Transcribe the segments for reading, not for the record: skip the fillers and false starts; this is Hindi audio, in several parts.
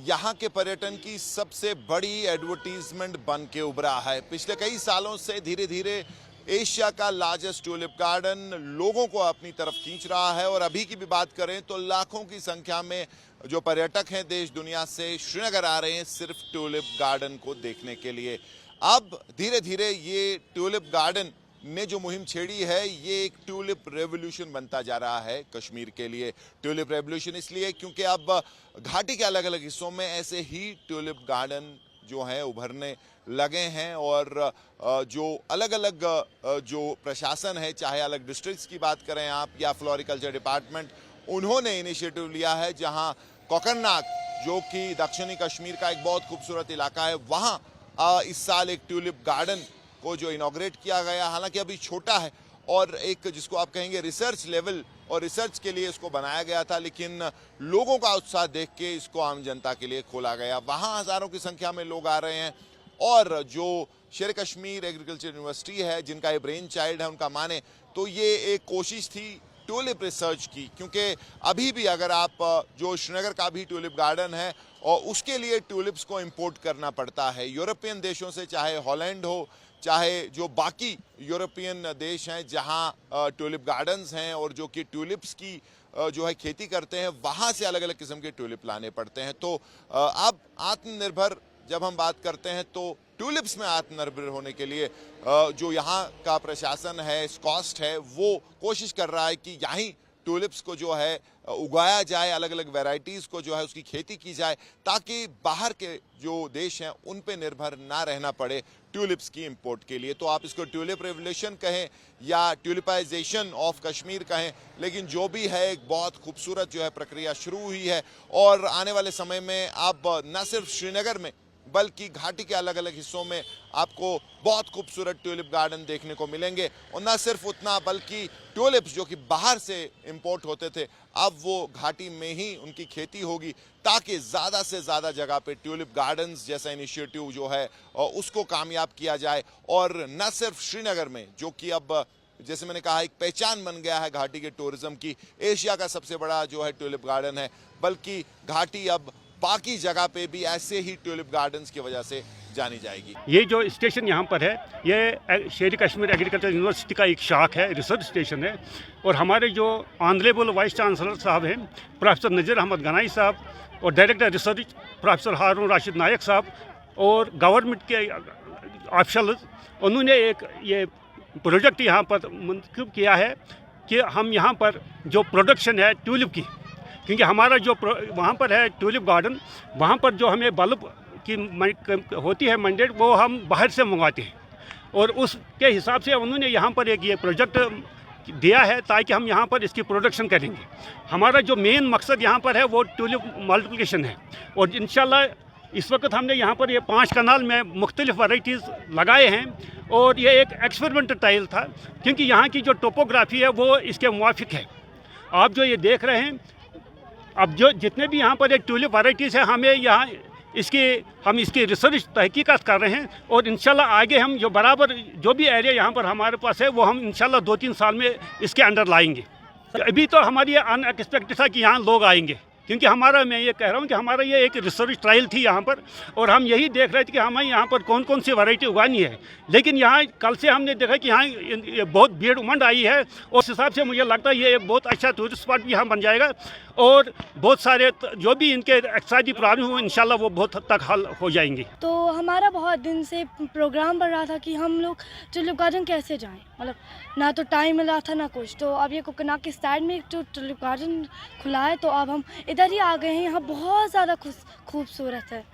यहाँ के पर्यटन की सबसे बड़ी एडवर्टीजमेंट बन के उभरा है। पिछले कई सालों से धीरे धीरे एशिया का लार्जेस्ट ट्यूलिप गार्डन लोगों को अपनी तरफ खींच रहा है और अभी की भी बात करें तो लाखों की संख्या में जो पर्यटक हैं देश दुनिया से श्रीनगर आ रहे हैं सिर्फ ट्यूलिप गार्डन को देखने के लिए। अब धीरे धीरे ये ट्यूलिप गार्डन ने जो मुहिम छेड़ी है ये एक ट्यूलिप रेवोल्यूशन बनता जा रहा है कश्मीर के लिए। ट्यूलिप रेवोल्यूशन इसलिए क्योंकि अब घाटी के अलग अलग हिस्सों में ऐसे ही ट्यूलिप गार्डन जो हैं उभरने लगे हैं और जो अलग अलग जो प्रशासन है, चाहे अलग डिस्ट्रिक्ट्स की बात करें आप या फ्लोरिकल्चर डिपार्टमेंट, उन्होंने इनिशिएटिव लिया है जहां कोकरनाग जो कि दक्षिणी कश्मीर का एक बहुत खूबसूरत इलाका है वहां इस साल एक ट्यूलिप गार्डन को जो इनॉग्रेट किया गया, हालांकि अभी छोटा है और एक जिसको आप कहेंगे रिसर्च लेवल और रिसर्च के लिए इसको बनाया गया था, लेकिन लोगों का उत्साह देख के इसको आम जनता के लिए खोला गया। वहाँ हज़ारों की संख्या में लोग आ रहे हैं और जो शेर कश्मीर एग्रीकल्चर यूनिवर्सिटी है जिनका ये ब्रेन चाइल्ड है, उनका माने तो ये एक कोशिश थी ट्यूलिप रिसर्च की, क्योंकि अभी भी अगर आप जो श्रीनगर का भी ट्यूलिप गार्डन है और उसके लिए ट्यूलिप्स को इंपोर्ट करना पड़ता है यूरोपियन देशों से, चाहे हॉलैंड हो चाहे जो बाकी यूरोपियन देश हैं जहां ट्यूलिप गार्डन्स हैं और जो कि ट्यूलिप्स की जो है खेती करते हैं, वहां से अलग अलग किस्म के ट्यूलिप लाने पड़ते हैं। तो अब आत्मनिर्भर जब हम बात करते हैं तो ट्यूलिप्स में आत्मनिर्भर होने के लिए जो यहाँ का प्रशासन है, स्कॉस्ट है, वो कोशिश कर रहा है कि यहीं ट्यूलिप्स को जो है उगाया जाए, अलग अलग वैरायटीज़ को जो है उसकी खेती की जाए ताकि बाहर के जो देश हैं उन पे निर्भर ना रहना पड़े ट्यूलिप्स की इंपोर्ट के लिए। तो आप इसको ट्यूलिप रेवोल्यूशन कहें या ट्यूलिपाइजेशन ऑफ कश्मीर कहें, लेकिन जो भी है एक बहुत खूबसूरत जो है प्रक्रिया शुरू हुई है और आने वाले समय में अब न सिर्फ श्रीनगर में बल्कि घाटी के अलग अलग हिस्सों में आपको बहुत खूबसूरत ट्यूलिप गार्डन देखने को मिलेंगे। और न सिर्फ उतना बल्कि ट्यूलिप्स जो कि बाहर से इंपोर्ट होते थे अब वो घाटी में ही उनकी खेती होगी ताकि ज़्यादा से ज़्यादा जगह पे ट्यूलिप गार्डन्स जैसा इनिशिएटिव जो है उसको कामयाब किया जाए। और न सिर्फ श्रीनगर में जो कि अब जैसे मैंने कहा एक पहचान बन गया है घाटी के टूरिज्म की, एशिया का सबसे बड़ा जो है ट्यूलिप गार्डन है, बल्कि घाटी अब बाकी जगह पे भी ऐसे ही ट्यूलिप गार्डन्स की वजह से जानी जाएगी। ये जो स्टेशन यहाँ पर है ये शेर कश्मीर एग्रीकल्चर यूनिवर्सिटी का एक शाख है, रिसर्च स्टेशन है। और हमारे जो ऑनरेबल वाइस चांसलर साहब हैं प्रोफेसर नज़ीर अहमद गनाई साहब और डायरेक्टर रिसर्च प्रोफेसर हारून राशिद नायक साहब और गवर्नमेंट के ऑफिशल, उन्होंने एक ये प्रोजेक्ट यहाँ पर मुंतखब किया है कि हम यहाँ पर जो प्रोडक्शन है ट्यूलिप की, क्योंकि हमारा जो वहाँ पर है ट्यूलिप गार्डन, वहाँ पर जो हमें बल्ब की होती है मैंडेट वो हम बाहर से मंगवाते हैं और उसके हिसाब से उन्होंने यहाँ पर एक ये प्रोजेक्ट दिया है ताकि हम यहाँ पर इसकी प्रोडक्शन करेंगे। हमारा जो मेन मकसद यहाँ पर है वो ट्यूलिप मल्टीप्लिकेशन है और इंशाल्लाह इस वक्त हमने यहाँ पर ये 5 कनाल में मुख्तलिफ वैराइटीज़ लगाए हैं और ये एक एक्सपेरिमेंटल ट्रायल था क्योंकि यहाँ की जो टोपोग्राफी है वो इसके मुवाफिक है। आप जो ये देख रहे हैं, अब जो जितने भी यहाँ पर एक ट्यूलिप वैराइटीज़ है हमें यहाँ हम इसकी रिसर्च तहकीकात कर रहे हैं और इंशाल्लाह आगे हम जो बराबर जो भी एरिया यहाँ पर हमारे पास है वो हम इंशाल्लाह 2-3 साल में इसके अंडर लाएंगे। अभी तो हमारी अनएक्सपेक्टेड था कि यहाँ लोग आएंगे क्योंकि मैं ये कह रहा हूँ कि हमारा ये एक रिसर्च ट्रायल थी यहाँ पर और हम यही देख रहे थे कि हमें यहाँ पर कौन कौन सी वैरायटी उगानी है। लेकिन यहाँ कल से हमने देखा कि यहाँ बहुत भीड़ उमंड आई है और उस हिसाब से मुझे लगता है ये एक बहुत अच्छा टूरिस्ट स्पॉट भी यहाँ बन जाएगा और बहुत सारे जो भी इनके एक्साइटी प्रॉब्लम हो इंशाल्लाह वो बहुत हद तक हल हो जाएंगी। तो हमारा बहुत दिन से प्रोग्राम बन रहा था कि हम लोग ट्यूलिप गार्डन कैसे जाएं, मतलब ना तो टाइम मिला था ना कुछ। तो अब ये कोकरनाग के साइड में एक जो ट्यूलिप गार्डन खुला है तो अब हम इधर ही आ गए हैं। यहाँ बहुत ज़्यादा खूबसूरत है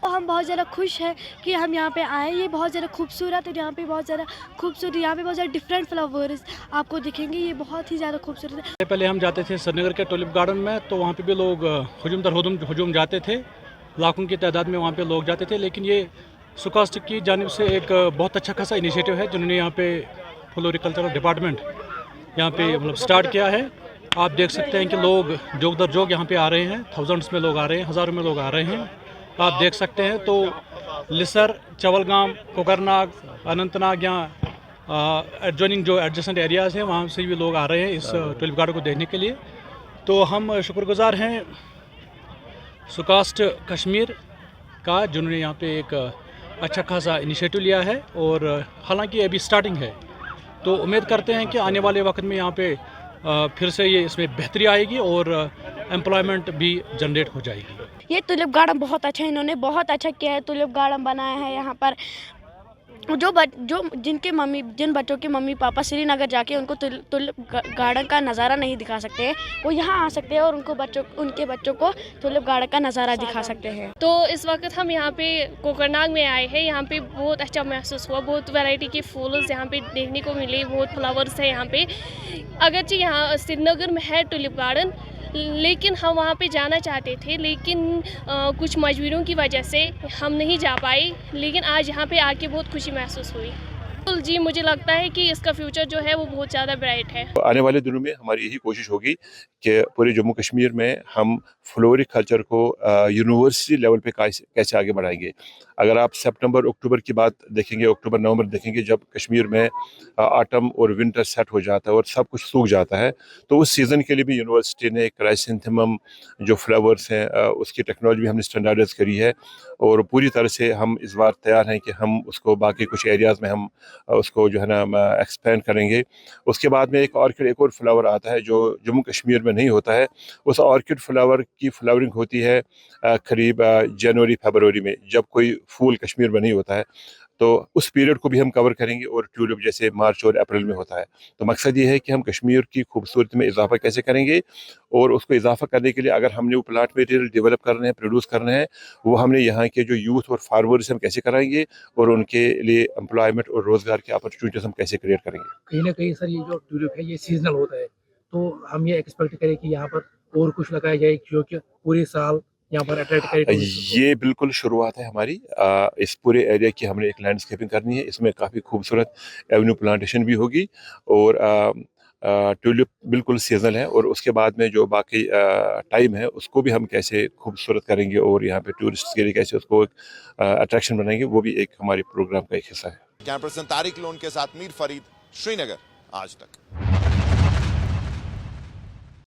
और हम बहुत ज़्यादा खुश हैं कि हम यहाँ पे आए। ये बहुत ज़्यादा खूबसूरत है, यहाँ पे बहुत ज़्यादा खूबसूरत, यहाँ पे बहुत ज़्यादा डिफरेंट फ्लावर्स आपको दिखेंगे, ये बहुत ही ज़्यादा खूबसूरत है। पहले हम जाते थे श्रीनगर के ट्यूलिप गार्डन में तो वहाँ पे भी लोग हुजूम दर हुजूम जाते थे, लाखों की तादाद में वहाँ पे लोग जाते थे। लेकिन ये स्कॉस्ट की जानिब से एक बहुत अच्छा खासा इनिशिएटिव है जिन्होंने यहाँ पे फ्लोरिकल्चर डिपार्टमेंट यहाँ पे मतलब स्टार्ट किया है। आप देख सकते हैं कि लोग जोग दर जोग यहाँ पे आ रहे हैं, थाउजेंड्स में लोग आ रहे हैं, हज़ारों में लोग आ रहे हैं। आप देख सकते हैं तो लिसर, चवलगाम, कोकरनाग, अनंतनाग या एडजॉइनिंग जो एडजेसेंट एरियाज़ हैं वहाँ से भी लोग आ रहे हैं इस ट्यूलिप गार्डन को देखने के लिए। तो हम शुक्रगुजार हैं सुकास्ट कश्मीर का, जिन्होंने यहाँ पे एक अच्छा खासा इनिशिएटिव लिया है और हालांकि अभी स्टार्टिंग है, तो उम्मीद करते हैं कि आने वाले वक्त में यहाँ पे फिर से ये इसमें बेहतरी आएगी और एम्प्लॉयमेंट भी जनरेट हो जाएगी। ये टुलिप गार्डन बहुत अच्छा है, इन्होंने बहुत अच्छा किया है, टुलिप गार्डन बनाया है यहाँ पर। जिन बच्चों के मम्मी पापा श्रीनगर जाके उनको टुलिप गार्डन का नज़ारा नहीं दिखा सकते, वो यहाँ आ सकते हैं और उनके बच्चों को टुलिप गार्डन का नज़ारा दिखा सकते हैं। तो इस वक्त हम यहाँ पे कोकरनाग में आए हैं। यहाँ पे बहुत अच्छा महसूस हुआ, बहुत वैरायटी के फूल यहाँ पे देखने को मिले, बहुत फ्लावर्स है यहाँ पे। अगरचे यहाँ श्रीनगर में है टुलिप गार्डन, लेकिन हम वहाँ पे जाना चाहते थे, लेकिन कुछ मजबूरियों की वजह से हम नहीं जा पाए। लेकिन आज यहाँ पे आके बहुत खुशी महसूस हुई। जी, मुझे लगता है कि इसका फ्यूचर जो है वो बहुत ज़्यादा ब्राइट है। आने वाले दिनों में हमारी यही कोशिश होगी कि पूरे जम्मू कश्मीर में हम फ्लोरिकल्चर को यूनिवर्सिटी लेवल पे कैसे आगे बढ़ाएंगे। अगर आप सितंबर अक्टूबर की बात देखेंगे, अक्टूबर नवंबर देखेंगे, जब कश्मीर में ऑटम और विंटर सेट हो जाता है और सब कुछ सूख जाता है, तो उस सीज़न के लिए भी यूनिवर्सिटी ने क्राइसेंथेमम जो फ्लावर्स हैं उसकी टेक्नोलॉजी भी हमने स्टैंडर्डाइज करी है और पूरी तरह से हम इस बार तैयार हैं कि हम उसको बाकी कुछ एरियाज़ में हम उसको जो है ना एक्सपेंड करेंगे। उसके बाद में एक और फ्लावर आता है जो जम्मू कश्मीर में नहीं होता है। उस ऑर्किड फ्लावर की फ्लावरिंग होती है करीब जनवरी फरवरी में, जब कोई फूल कश्मीर में नहीं होता है, तो उस पीरियड को भी हम कवर करेंगे। और ट्यूलिप जैसे मार्च और अप्रैल में होता है। तो मकसद ये है कि हम कश्मीर की खूबसूरती में इजाफा कैसे करेंगे, और उसको इजाफा करने के लिए अगर हमने वो प्लांट मटेरियल डेवलप करने हैं, प्रोड्यूस करने हैं, वो हमने यहाँ के जो यूथ और फार्मर्स हम कैसे कराएंगे और उनके लिए एम्प्लॉयमेंट और रोज़गार की अपॉर्चुनिटीज हम कैसे क्रिएट करेंगे। कहीं ना कहीं सर ये जो ट्यूलिप है ये सीजनल होता है, तो हम ये एक्सपेक्ट करें कि यहाँ पर और कुछ लगाया जाए जो कि पूरे साल यहाँ पर अट्रैक्ट करे। ये बिल्कुल शुरुआत है हमारी। इस पूरे एरिया की हमने एक लैंडस्केपिंग करनी है, इसमें काफ़ी खूबसूरत एवेन्यू प्लांटेशन भी होगी और ट्यूलिप बिल्कुल सीजनल है। और उसके बाद में जो बाकी टाइम है उसको भी हम कैसे खूबसूरत करेंगे और यहाँ पे टूरिस्ट के लिए कैसे उसको अट्रैक्शन बनाएंगे, वो भी एक हमारे प्रोग्राम का एक हिस्सा है। कैमरा पर्सन तारिक लोन के साथ मीर फरीद, श्रीनगर, आज तक।